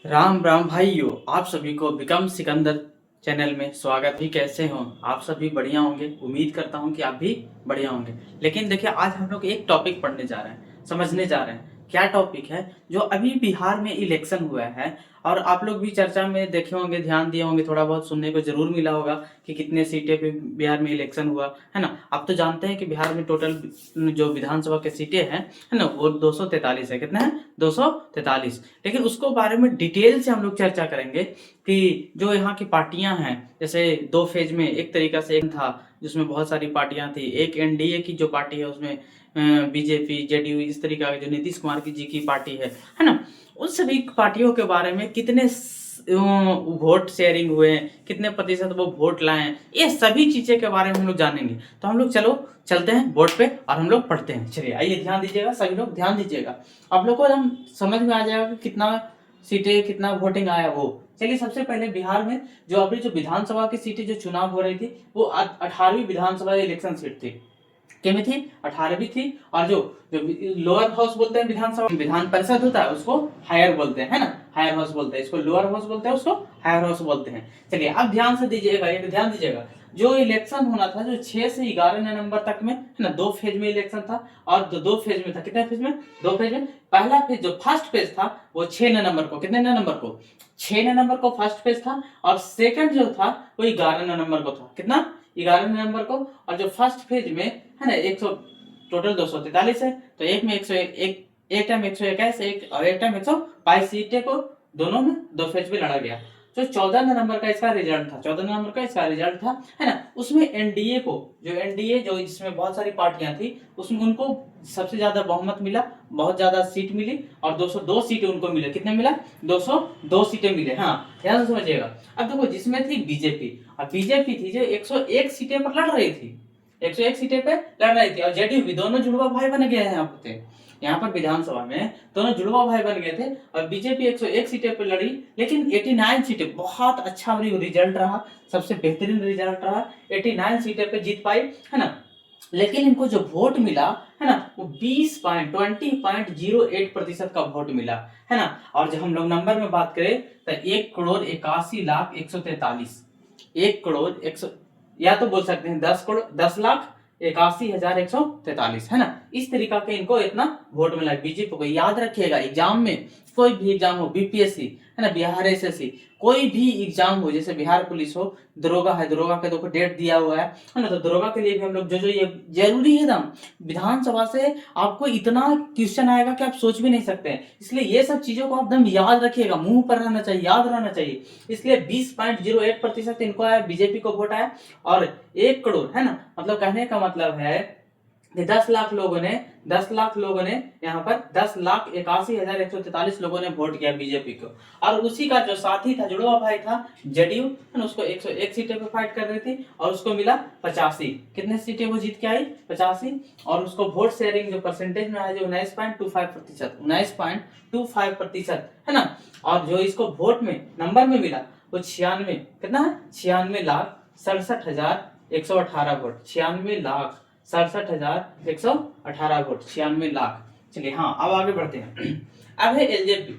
राम राम भाइयों, आप सभी को बिकम सिकंदर चैनल में स्वागत। भी कैसे हो आप सभी? बढ़िया होंगे, उम्मीद करता हूं कि आप भी बढ़िया होंगे। लेकिन देखिए, आज हम लोग एक टॉपिक पढ़ने जा रहे हैं, समझने जा रहे हैं। क्या टॉपिक है? जो अभी बिहार में इलेक्शन हुआ है, और आप लोग भी चर्चा में देखे होंगे, ध्यान दिए होंगे, थोड़ा बहुत सुनने को जरूर मिला होगा कि कितने सीटें पे बिहार में इलेक्शन हुआ है ना। आप तो जानते हैं कि बिहार में टोटल जो विधानसभा के सीटें हैं है ना, वो 243 है। कितना है? 243। लेकिन उसको बारे में डिटेल से हम लोग चर्चा करेंगे कि जो यहाँ की पार्टियां हैं, जैसे दो फेज में, एक तरीका से एक था जिसमें बहुत सारी पार्टियां थी। एक एनडीए की जो पार्टी है, उसमें बीजेपी, जेडीयू, इस तरीका की जो नीतीश कुमार की जी की पार्टी है ना। उन सभी पार्टियों के बारे में कितने वोट शेयरिंग हुए हैं, कितने प्रतिशत वो वोट लाए हैं, ये सभी चीजें के बारे में हम लोग जानेंगे। तो हम लोग चलो चलते हैं बोर्ड पे और हम लोग पढ़ते हैं। चलिए आइए, ध्यान दीजिएगा, सभी लोग ध्यान दीजिएगा। आप लोग को एकदम समझ में आ जाएगा कि कितना सीटें, कितना वोटिंग आया वो। चलिए, सबसे पहले बिहार में जो अभी जो विधानसभा की सीटें जो चुनाव हो रही थी, वो 18वीं विधानसभा इलेक्शन सीट थी। कितनी थी? 18वीं थी। और जो जो लोअर हाउस बोलते हैं, विधानसभा विधान परिषद होता है, उसको हायर बोलते हैं, है ना। हायर हाउस बोलते हैं इसको, लोअर हाउस बोलते हैं उसको, हायर हाउस बोलते हैं। चलिए अब ध्यान से दीजिएगा, ये ध्यान दीजिएगा। जो इलेक्शन होना था, जो 6 से 11 नवंबर तक में, है ना, दो फेज में इलेक्शन था। और दो फेज में था। कितने फेज में? दो फेज में। पहला फेज, जो फर्स्ट फेज था, वो 6 नवंबर को, कितने नवंबर को? 6 नवंबर को फर्स्ट फेज था। और सेकंड जो था, वो 11 नवंबर को था। कितना? 11 नवंबर को। और जो फर्स्ट फेज में है ना, 100, टोटल 243 है, तो एक में 101, एक टाइम 121, एक और एक टाइम 122 सीटें को दोनों में दो फेज में लड़ा गया। जो 14 नवंबर का इसका रिजल्ट था, 14 नवंबर का इसका रिजल्ट था, है ना। उसमें एनडीए को, जो एनडीए जो जिसमें बहुत सारी पार्टियां थी, उसमें उनको सबसे ज्यादा बहुमत मिला, बहुत ज्यादा सीट मिली, और 202 सीटें उनको मिले। कितने मिला? 202 सीटें मिले। हाँ, ध्यान से समझिएगा। अब देखो, जिसमें थी बीजेपी, और बीजेपी थी जो 101 सीटें पर लड़ रही थी, 101 सीटें पे लड़ रही थी। और जेडीयू भी, दोनों जुड़वा भाई बन गए हैं यहाँ पे। यहाँ पर विधानसभा में दोनों जुड़वा भाई बन गए थे। और बीजेपी 101 सीटें पे लड़ी, लेकिन 89 सीटें, बहुत अच्छा रिजल्ट रहा, सबसे बेहतरीन रिजल्ट रहा। 89 सीटें पे जीत पाई, है ना। लेकिन इनको जो वोट मिला, है ना, वो 20.08% का वोट मिला, है ना। और जब हम लोग नंबर में बात करें, तो 1,81,01,143, 1 करोड़ 100, या तो बोल सकते हैं 10,81,81,143, है ना। इस तरीका के इनको इतना वोट मिला बीजेपी को। याद रखिएगा, एग्जाम में कोई भी एग्जाम हो, बीपीएससी है ना, बिहार एसएससी, कोई भी एग्जाम हो, जैसे बिहार पुलिस हो, दरोगा है, दरोगा का देखो डेट दिया हुआ है ना। तो दरोगा के लिए भी हम लोग जो जो ये जरूरी है एकदम, विधानसभा से आपको इतना क्वेश्चन आएगा कि आप सोच भी नहीं सकते हैं। इसलिए ये सब चीजों को आप एकदम याद रखिएगा, मुंह पर रहना चाहिए, याद रहना चाहिए। इसलिए 20.08% इनको आया, बीजेपी को वोट आया। और 1 करोड़, है ना, मतलब कहने का मतलब है कि 10 लाख लोगों ने यहाँ पर 10,81,143 लोगों ने वोट किया बीजेपी को। और उसी का जो साथी था, जुड़वा भाई था, जेडीयू, है ना, उसको 101 सीटें पे फाइट कर रही थी, और उसको मिला 85। कितने सीटें वो जीत के आई? 85। और उसको वोट शेयरिंग जो परसेंटेज में आया, जो 19.25%, 19.25%, है ना। और जो इसको वोट में नंबर में मिला, वो 96, कितना है? 96,67,118 वोट, 96,67,118 वोट, 96 लाख। चलिए, हाँ, अब आगे बढ़ते हैं। अब है एलजेपी।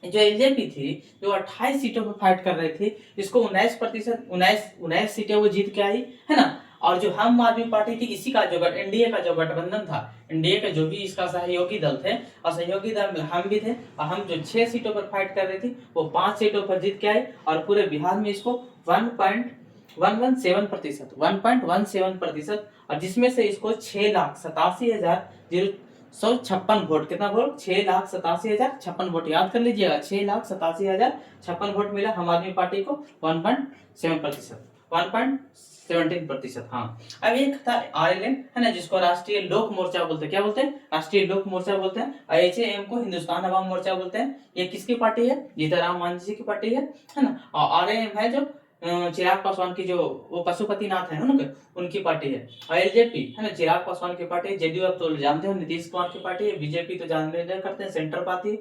जो एलजेपी थी, जो 28 सीटों पर फाइट कर रही थी, इसको 19%, 19 सीटें वो जीत के आई, है ना। और जो हम आदमी पार्टी थी, इसी का जो एनडीए का जो गठबंधन था, एनडीए का जो भी इसका सहयोगी दल थे, और सहयोगी दल में हम भी थे, और हम जो 6 सीटों पर फाइट कर रही थी, वो 5 सीटों पर जीत के आए। और पूरे बिहार में इसको 1.17%, और जिसमें से इसको 6,87,156 वोट, कितना वोट? 6,87,056 वोट, याद कर लीजिएगा, 6,87,056 वोट मिला हम आदमी पार्टी को। 1.7%, 1.17%। हाँ, अब एक था आरएलएम, है ना, जिसको राष्ट्रीय लोक मोर्चा बोलते हैं। क्या बोलते हैं? राष्ट्रीय लोक मोर्चा बोलते हैं। एचएएम को हिंदुस्तान अवाम मोर्चा बोलते हैं। ये किसकी पार्टी है? जीतनराम मांझी की पार्टी है ना। और आरएएम है जो चिराग पासवान की, जो वो पशुपतिनाथ है उनके, उनकी पार्टी है। और एलजेपी, है ना, चिराग पासवान की पार्टी है। जेडीयू आप तो जानते हो, नीतीश कुमार की पार्टी है। बीजेपी तो जानते करते हैं, सेंटर पार्टी है।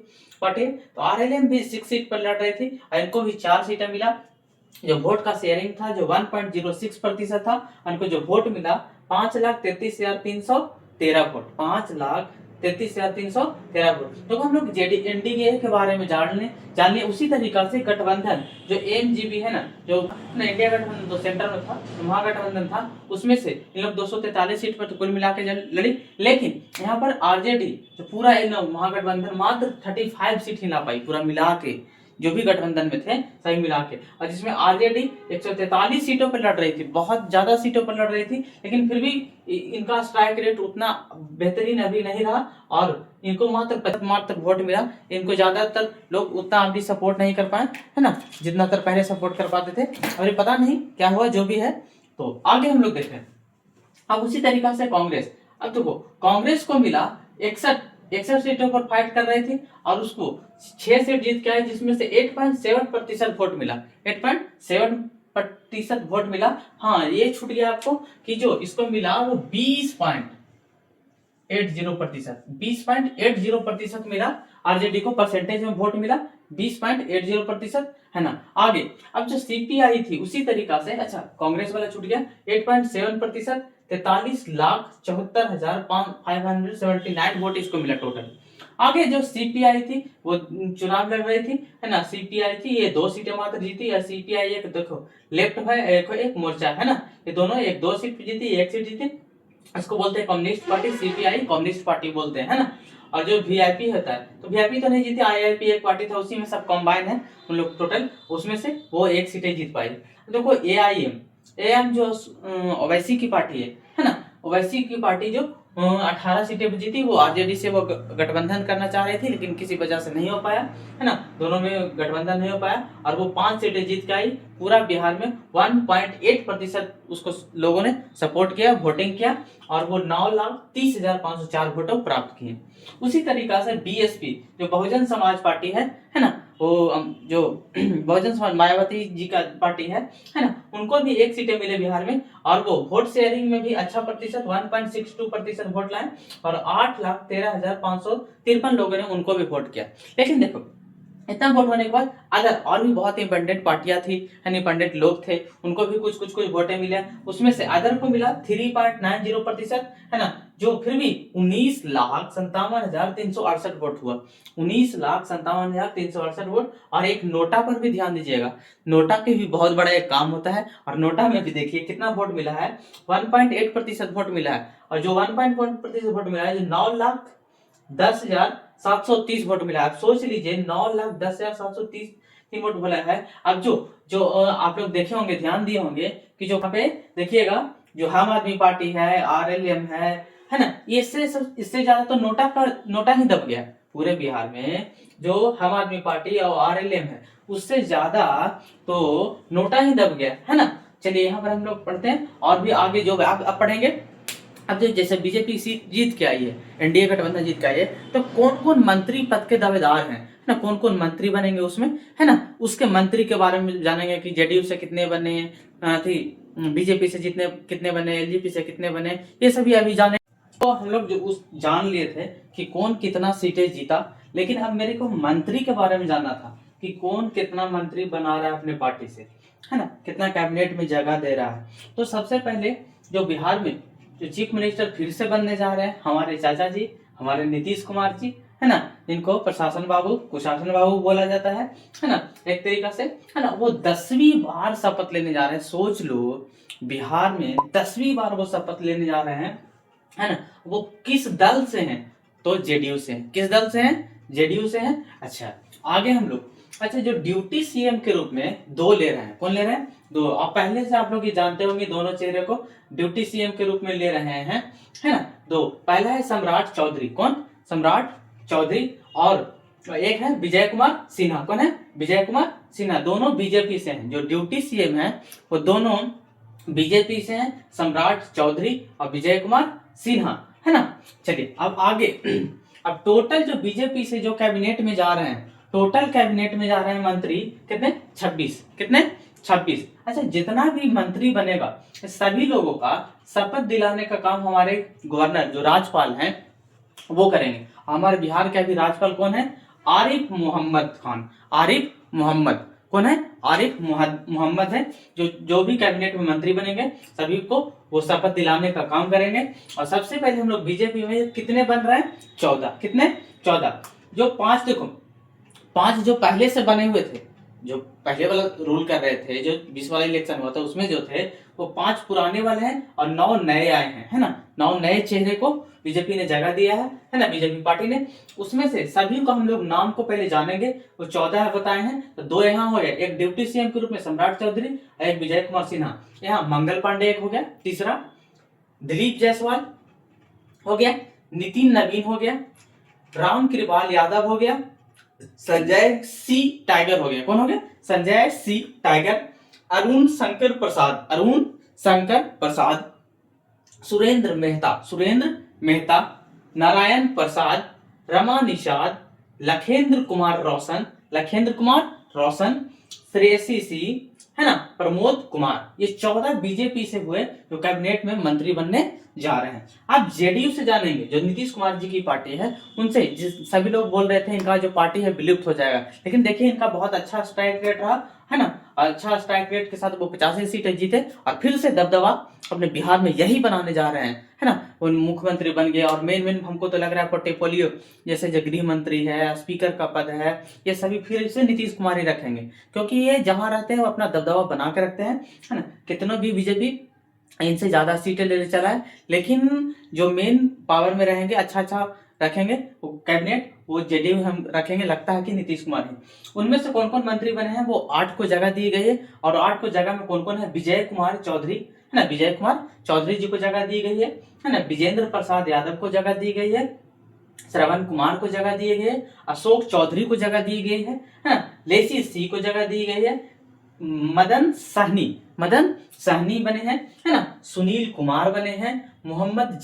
तो आरएलएम भी 6 सीट पर लड़ रही थी, और इनको भी 4 सीटें मिला। जो वोट का शेयरिंग था, जो 1.06% था, उनको जो वोट मिला 5,33,313 वोट, 33,313 वोट। तो हम लोग एनडीए के बारे में जान लिए। उसी तरीका से गठबंधन जो एमजीपी है ना, जो इंडिया गठबंधन तो सेंटर में था, महागठबंधन था, उसमें से इन लोग 243 सीट पर तो कुल मिला के लड़ी। लेकिन यहाँ पर आरजेडी जो पूरा महागठबंधन मात्र 35 सीट ही ला पाई, पूरा मिला के जो भी गठबंधन में थे सही मिला के। और जिसमें आरजेडी 143 सीटों पर लड़ रही थी, बहुत ज्यादा सीटों पर लड़ रही थी, लेकिन फिर भी इनका स्ट्राइक रेट उतना बेहतरीन अभी नहीं रहा और इनको मात्र वोट मिला। इनको ज्यादातर लोग उतना अभी सपोर्ट नहीं कर पाए, है ना, जितना तर पहले सपोर्ट कर पाते थे। और ये पता नहीं क्या हुआ, जो भी है। तो आगे हम लोग देखें। अब उसी तरीका से कांग्रेस, अब देखो कांग्रेस को मिला 61 सीटों पर फाइट कर रही थी और उसको 6 सीट जीत के आई, जिसमें से 8.7% वोट मिला। 8.7% वोट मिला। हाँ, ये छूट गया आपको कि जो इसको मिला वो 20.80% मिला। आरजेडी को परसेंटेज में वोट मिला 20.80%, है ना। आगे अब जो सीपीआई थी उसी तरीका से, अच्छा कांग्रेस वाला छूट गया 8.7%, 43,74,579 वोट इसको मिला टोटल। आगे जो सीपीआई थी वो चुनाव लड़ रही थी, है ना। सीपीआई थी, ये 2 सीटें मात्र जीती। या सीपीआई एक देखो लेफ्ट है, एक मोर्चा, है ना, ये दोनों 2 सीट जीती, 1 सीट जीती। इसको बोलते हैं communist party, CPI communist party बोलते हैं, है ना। और जो वीआईपी होता है, तो वीआईपी तो नहीं जीती, आईआईपी एक पार्टी था, उसी में सब कंबाइन है उन लोग टोटल, उसमें से वो 1 सीटें जीत पाई। देखो एआईएम जो ओवैसी की पार्टी है ना, ओवैसी की पार्टी जो 18 सीटें भी जीती। वो आरजेडी से वो गठबंधन करना चाह रही थी, लेकिन किसी वजह से नहीं हो पाया, है ना, दोनों में गठबंधन नहीं हो पाया और वो 5 सीटें जीत के आई। पूरा बिहार में 1.8% उसको लोगों ने सपोर्ट किया, वोटिंग किया और वो 9,30,504 वोटों प्राप्त किए। उसी तरीका से बीएसपी जो बहुजन समाज पार्टी है ना, वो जो बहुजन समाज मायावती जी का पार्टी है ना, उनको भी 1 सीटें मिले बिहार में और वो वोट शेयरिंग में भी अच्छा प्रतिशत 1.62% वोट लाए और 8,13,553 लोगों ने उनको भी वोट किया। लेकिन देखो इतना वोट होने के बाद अदर और भी बहुत इंडिपेंडेंट पार्टियां थी, इंडिपेंडेंट लोग थे, उनको भी कुछ वोटें मिले। उसमें से अदर को मिला 3.90%, है ना, जो फिर भी 19,57,368 वोट हुआ। 19,57,368 वोट। और एक नोटा पर भी ध्यान दीजिएगा, नोटा के भी बहुत बड़ा एक काम होता है और नोटा में भी देखिए कितना वोट मिला है, 1.8% वोट मिला है। और जो 1.1% वोट मिला है, जो 9,10,730 वोट मिला है। आप सोच लीजिए 9,10,730 वोट मिला है। अब जो आप लोग देखे होंगे, ध्यान दिए होंगे कि जो पे देखिएगा जो आम आदमी पार्टी है, आरएलएम है ना, इससे ज्यादा तो नोटा ही दब गया पूरे बिहार में। जो आम आदमी पार्टी और आरएलएम है उससे ज्यादा तो नोटा ही दब गया, है ना। चलिए यहाँ पर हम लोग पढ़ते हैं और भी आगे जो आप पढ़ेंगे। अब जैसे बीजेपी सीट जीत के आई है, एनडीए गठबंधन जीत के आई है, तो कौन कौन मंत्री पद के दावेदार हैं ना, कौन कौन मंत्री बनेंगे उसमें, है ना, उसके मंत्री के बारे में जानेंगे कि जेडीयू से कितने बने थी, बीजेपी से कितने बने, एलजेपी से कितने बने, ये सभी अभी जाने। तो हम लोग जो जान लिए थे कि कौन कितना सीटें जीता, लेकिन अब मेरे को मंत्री के बारे में जानना था कि कौन कितना मंत्री बना रहा है अपने पार्टी से, है ना, कितना कैबिनेट में जगह दे रहा है। तो सबसे पहले जो बिहार में जो चीफ मिनिस्टर फिर से बनने जा रहे हैं हमारे चाचा जी, हमारे नीतीश कुमार जी, है ना, इनको प्रशासन बाबू, कुशासन बाबू बोला जाता है ना, एक तरीका से, है ना। वो 10वीं बार शपथ लेने जा रहे हैं। सोच लो बिहार में 10वीं बार वो शपथ लेने जा रहे हैं, है ना। वो किस दल से हैं? तो जेडीयू से हैं। किस दल से हैं? जेडीयू से हैं। अच्छा आगे हम लोग, अच्छा जो ड्यूटी सीएम के रूप में 2 ले रहे हैं, कौन ले रहे हैं? 2। अब पहले से आप लोग ये जानते होंगे दोनों चेहरे को ड्यूटी सीएम के रूप में ले रहे हैं, है ना। 2 पहला है सम्राट चौधरी। कौन? सम्राट चौधरी। और एक है विजय कुमार सिन्हा। कौन है? विजय कुमार सिन्हा। दोनों बीजेपी से हैं। जो ड्यूटी सीएम है वो दोनों बीजेपी से हैं, सम्राट चौधरी और विजय कुमार सिन्हा, है ना। चलिए अब आगे अब टोटल जो बीजेपी से जो कैबिनेट में जा रहे हैं, टोटल कैबिनेट में जा रहे हैं मंत्री कितने? 26। कितने? 26। अच्छा जितना भी मंत्री बनेगा सभी लोगों का शपथ दिलाने का काम हमारे गवर्नर जो राज्यपाल हैं वो करेंगे। हमारे बिहार के अभी राज्यपाल कौन है? आरिफ मोहम्मद खान। आरिफ मोहम्मद। कौन है? आरिफ मोहम्मद है। जो भी कैबिनेट में मंत्री बनेंगे सभी को वो शपथ दिलाने का काम करेंगे। और सबसे पहले हम लोग बीजेपी में कितने बन रहे हैं? 14। कितने? 14। जो 5 देखो, 5 जो पहले से बने हुए थे, जो पहले वाला रूल कर रहे थे, जो 20 वाला इलेक्शन हुआ था उसमें जो थे वो 5 पुराने वाले हैं और 9 नए आए हैं, है ना। 9 नए चेहरे को बीजेपी ने जगह दिया है ना, बीजेपी पार्टी ने। उसमें से सभी को हम लोग नाम को पहले जानेंगे। वो 14 बताए हैं, तो 2 यहाँ हो गए, एक डिप्टी सीएम के रूप में सम्राट चौधरी और एक विजय कुमार सिन्हा। यहाँ मंगल पांडे एक हो गया, तीसरा दिलीप जायसवाल हो गया, नितिन नवीन हो गया, राम कृपाल यादव हो गया, संजय सी टाइगर हो गया। कौन हो गया? संजय सी टाइगर। अरुण शंकर प्रसाद, सुरेंद्र मेहता, नारायण प्रसाद, रमा निषाद, लखेंद्र कुमार रोशन, श्रेयसी सी, है ना, प्रमोद कुमार। ये 14 बीजेपी से हुए जो कैबिनेट में मंत्री बनने जा रहे हैं। आप जेडीयू से जानेंगे, जो नीतीश कुमार जी की पार्टी है उनसे। सभी लोग बोल रहे थे इनका जो पार्टी है विलुप्त हो जाएगा, लेकिन देखिए इनका बहुत अच्छा स्ट्राइक रेट रहा, है ना। अच्छा स्ट्राइक रेट के साथ वो 85 सीटें जीते और फिर से दबदबा अपने बिहार में यही बनाने जा रहे हैं, है ना। वो मुख्यमंत्री बन गए और मेन हमको तो लग रहा है पोर्टफोलियो जैसे जो गृह मंत्री है, स्पीकर का पद है, ये सभी फिर से नीतीश कुमार ही रखेंगे, क्योंकि ये जहां रहते हैं वो अपना दबदबा बना के रखते हैं, है ना। कितनों भी बीजेपी इनसे ज्यादा सीटें लेने चला है, लेकिन जो मेन पावर में रहेंगे, अच्छा रखेंगे वो कैबिनेट, वो जेडीयू हम रखेंगे, लगता है कि नीतीश कुमार है। उनमें से कौन कौन मंत्री बने हैं? वो 8 को जगह दी गई है। और 8 को जगह में कौन कौन है? विजय कुमार चौधरी, है ना, विजय कुमार चौधरी जी को जगह दी गई है ना। विजेंद्र प्रसाद यादव को जगह दी गई है, श्रवण कुमार को जगह दी गई है, अशोक चौधरी को जगह दी गई है ना, लेसी सी को जगह दी गई है, मदन सहनी बने हैं, है ना, सुनील कुमार बने हैं, मोहम्मद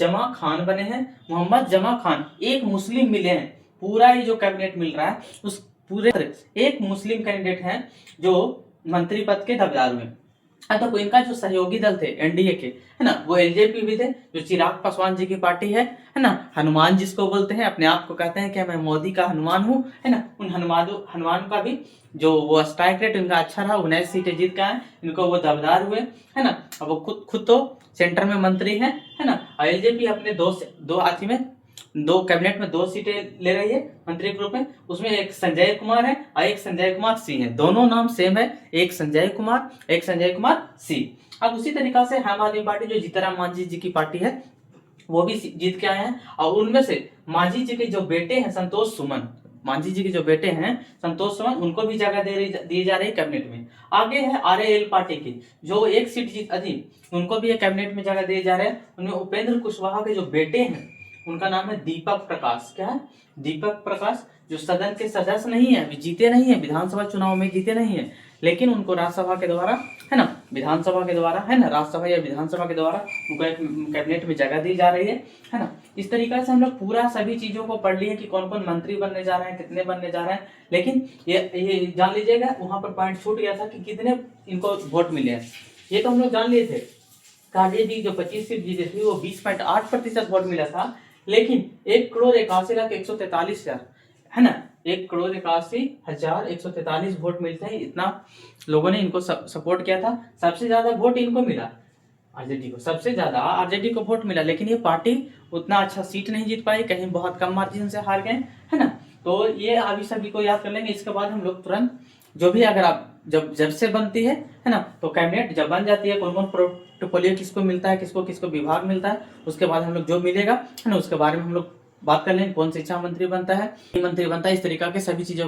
जमा खान, एक मुस्लिम मिले हैं। पूरा ये जो कैबिनेट मिल रहा है उस पूरे एक मुस्लिम कैंडिडेट हैं जो मंत्री पद के दावेदार हुए। तो इनका जो सहयोगी दल थे एनडीए के, है ना, वो एलजेपी भी थे, जो चिराग पासवान जी की पार्टी है ना। हनुमान जिसको बोलते हैं, अपने आप को कहते हैं कि मैं मोदी का हनुमान हूँ, है ना। उन हनुमान का भी जो वो स्ट्राइक रेट इनका अच्छा रहा, 19 सीटें जीत के आए, इनको वो दावेदार हुए, है ना। अब वो खुद तो सेंटर में मंत्री है ना। एलजेपी अपने दो कैबिनेट में 2 सीटें ले रही है मंत्री के रूप में। उसमें एक संजय कुमार है और एक संजय कुमार सिंह है, दोनों नाम सेम है, एक संजय कुमार सिंह। अब उसी तरीका से आम आदमी पार्टी जो जीतनराम मांझी जी की पार्टी है वो भी जीत के आए हैं। और उनमें से मांझी जी के जो बेटे हैं संतोष सुमन, उनको भी जगह दी जा रही है कैबिनेट में। आगे है आरएल पार्टी की, जो 1 सीट जीत थी, उनको भी कैबिनेट में जगह दिए जा रहे हैं। उनमें उपेंद्र कुशवाहा के जो बेटे हैं उनका नाम है दीपक प्रकाश। क्या है? दीपक प्रकाश, जो सदन के सदस्य नहीं है, जीते नहीं है, विधानसभा चुनाव में जीते नहीं है, लेकिन उनको राज्यसभा के द्वारा, है ना, विधानसभा के द्वारा, है ना, राज्यसभा या विधानसभा के द्वारा उनको एक कैबिनेट में जगह दी जा रही है ना। इस तरीके से हम लोग पूरा सभी चीजों को पढ़ लिए कि कौन कौन मंत्री बनने जा रहे हैं, कितने बनने जा रहे हैं। लेकिन ये जान लीजिएगा, वहां पर पॉइंट छूट गया था कि कितने इनको वोट मिले हैं। ये तो हम लोग जान लिए थे, काजेडी जो 25 सीट जीते थी वो 20.8% वोट मिला था, लेकिन 1,81,143,000, है ना, 1,81,143 वोट मिलते हैं। इतना लोगों ने इनको सपोर्ट किया था। सबसे ज्यादा वोट इनको मिला, आरजेडी को, सबसे ज्यादा आरजेडी को वोट मिला, लेकिन ये पार्टी उतना अच्छा सीट नहीं जीत पाई, कहीं बहुत कम मार्जिन से हार गए, है ना। तो ये अभी सभी को याद कर लेंगे। इसके बाद हम लोग तुरंत जो भी, अगर आप जब से बनती है ना, तो कैबिनेट जब बन जाती है, कौन कौन पोर्टफोलियो किसको मिलता है, किसको विभाग मिलता है, उसके बाद हम लोग जो मिलेगा, है ना, उसके बारे में हम लोग बात कर लेंगे। कौन शिक्षा मंत्री बनता है, इस तरीका के सभी चीजों